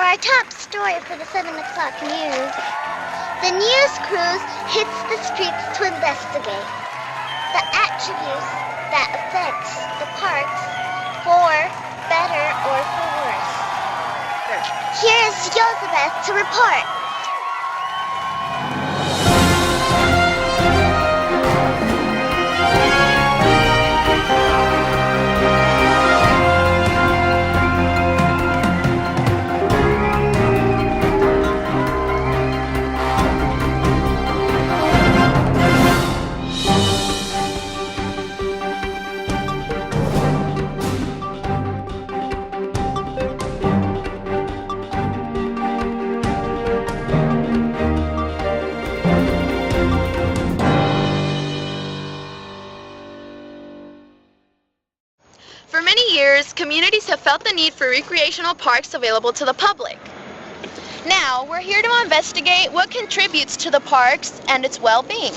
our top story for the 7 o'clock news. The news crews hits the streets to investigate the attributes that affects the parks for better or for worse. Here's Elizabeth to report. For many years, communities have felt the need for recreational parks available to the public. Now, we're here to investigate what contributes to the parks and its well-being.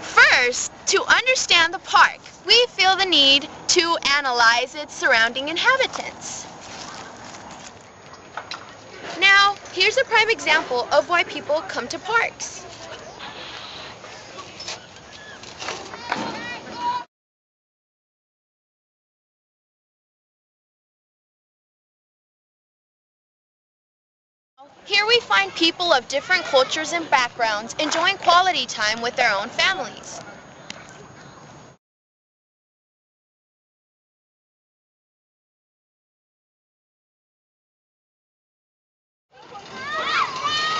First, to understand the park, we feel the need to analyze its surrounding inhabitants. Now, here's a prime example of why people come to parks. Here we find people of different cultures and backgrounds enjoying quality time with their own families.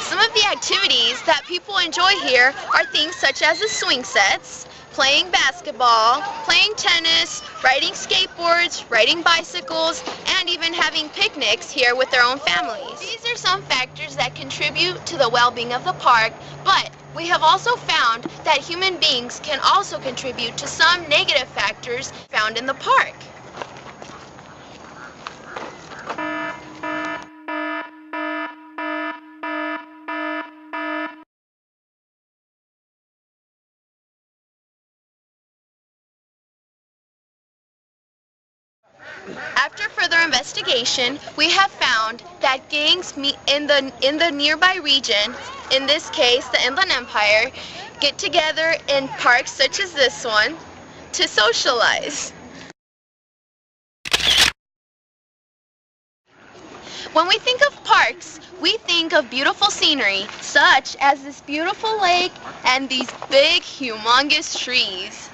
Some of the activities that people enjoy here are things such as the swing sets, playing basketball, playing tennis, riding skateboards, riding bicycles, and even having picnics here with their own families. These are some factors that contribute to the well-being of the park, but we have also found that human beings can also contribute to some negative factors found in the park. After further investigation, we have found that gangs meet in the nearby region, in this case the Inland Empire, get together in parks such as this one to socialize. When we think of parks, we think of beautiful scenery, such as this beautiful lake and these big, humongous trees.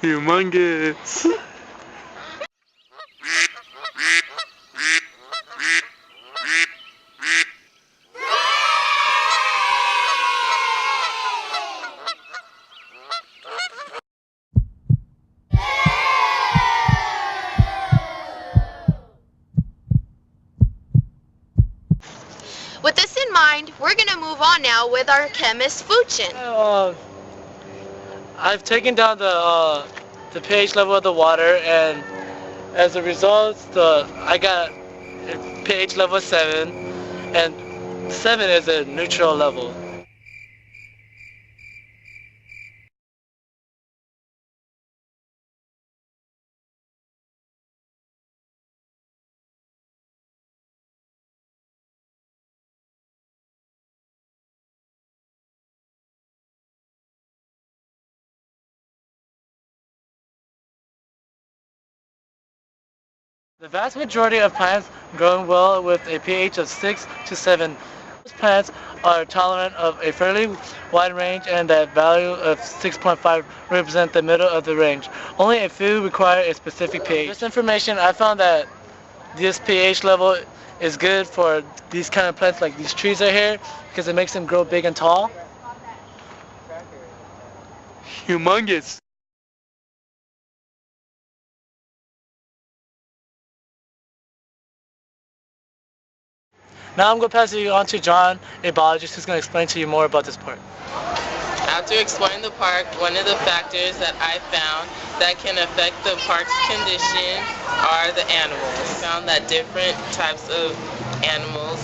Humongous. With this in mind, we're going to move on now with our chemist Fuchin. I've taken down the pH level of the water, and as a result, I got a pH level 7, and 7 is a neutral level. The vast majority of plants grow well with a pH of 6 to 7. Most plants are tolerant of a fairly wide range, and that value of 6.5 represents the middle of the range. Only a few require a specific pH. This information, I found that this pH level is good for these kind of plants like these trees right here, because it makes them grow big and tall. Humongous. Now I'm going to pass you on to John, a biologist, who's going to explain to you more about this part. After exploring the park, one of the factors that I found that can affect the park's condition are the animals. I found that different types of animals,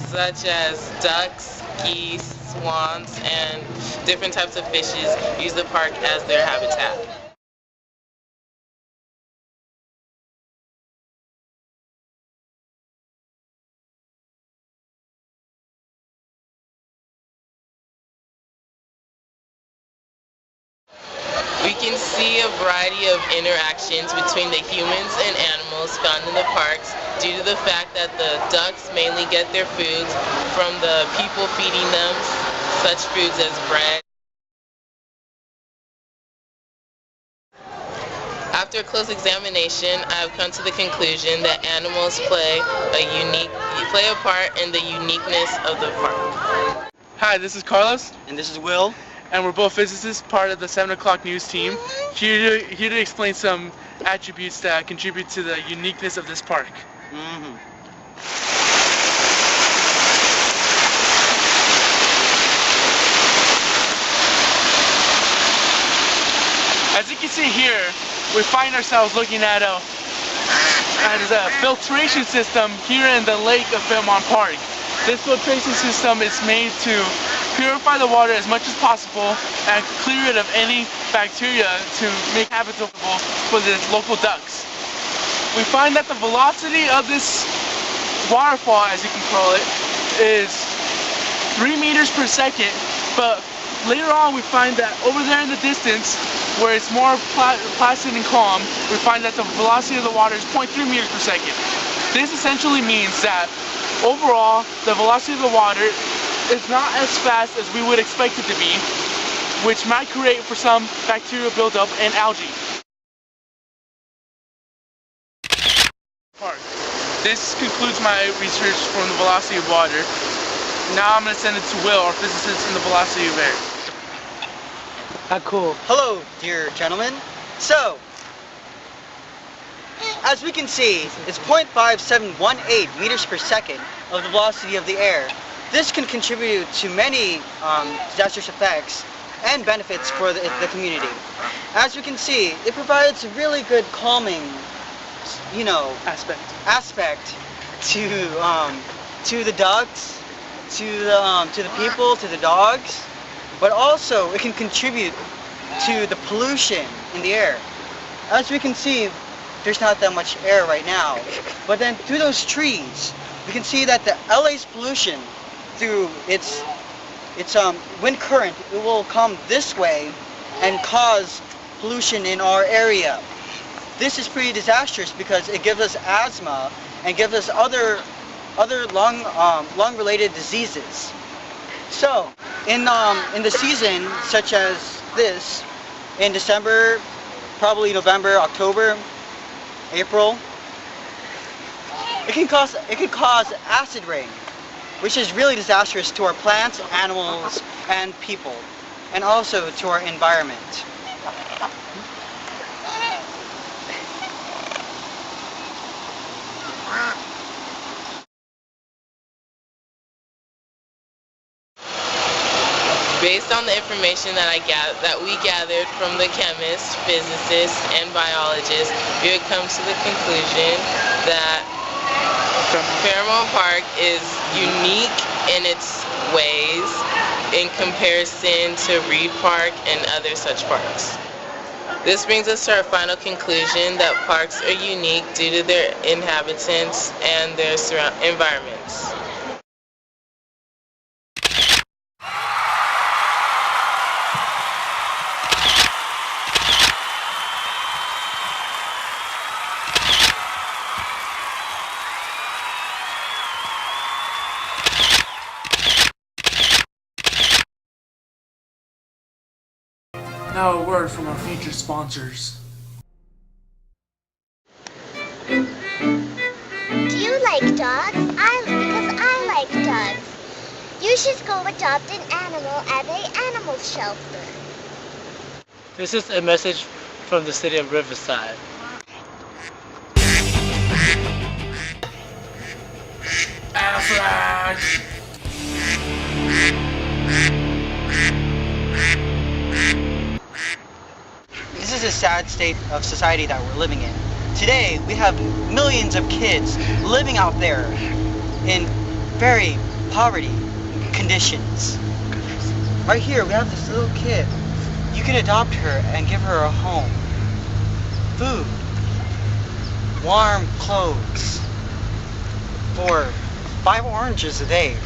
such as ducks, geese, swans, and different types of fishes, use the park as their habitat. We can see a variety of interactions between the humans and animals found in the parks due to the fact that the ducks mainly get their foods from the people feeding them such foods as bread. After a close examination, I have come to the conclusion that animals play a part in the uniqueness of the park. Hi, this is Carlos, And this is Will. and we're both physicists, part of the 7 o'clock news team, here to explain some attributes that contribute to the uniqueness of this park. As you can see here, we find ourselves looking at a filtration system here in the lake of Fairmont Park. This filtration system is made to purify the water as much as possible and clear it of any bacteria to make habitable for the local ducks. We find that the velocity of this waterfall, as you can call it, is 3 meters per second, but later on we find that over there in the distance, where it's more placid and calm, we find that the velocity of the water is 0.3 meters per second. This essentially means that overall, the velocity of the water is not as fast as we would expect it to be, which might create for some bacterial buildup and algae. This concludes my research from the velocity of water. Now I'm going to send it to Will, our physicist in the velocity of air. Cool. Hello, dear gentlemen. So, as we can see, it's 0.5718 meters per second of the velocity of the air. This can contribute to many disastrous effects and benefits for the community. As we can see, it provides a really good calming, aspect to the ducks, to the people, to the dogs, but also it can contribute to the pollution in the air. As we can see, there's not that much air right now, but then through those trees, we can see that the LA's pollution through its wind current, it will come this way and cause pollution in our area. This is pretty disastrous because it gives us asthma and gives us other lung related diseases. So in the season such as this, in December, probably November, October, April, it can cause acid rain, which is really disastrous to our plants, animals, and people, and also to our environment. Based on the information that we gathered from the chemists, physicists, and biologists, we would come to the conclusion that Fairmont Park is unique in its ways in comparison to Reed Park and other such parks. This brings us to our final conclusion that parks are unique due to their inhabitants and their environments. Now a word from our featured sponsors. Do you like dogs? Because I like dogs. You should go adopt an animal at an animal shelter. This is a message from the city of Riverside. Aflac! This is a sad state of society that we're living in. Today, we have millions of kids living out there in very poverty conditions. Right here, we have this little kid. You can adopt her and give her a home, food, warm clothes for 5 oranges a day.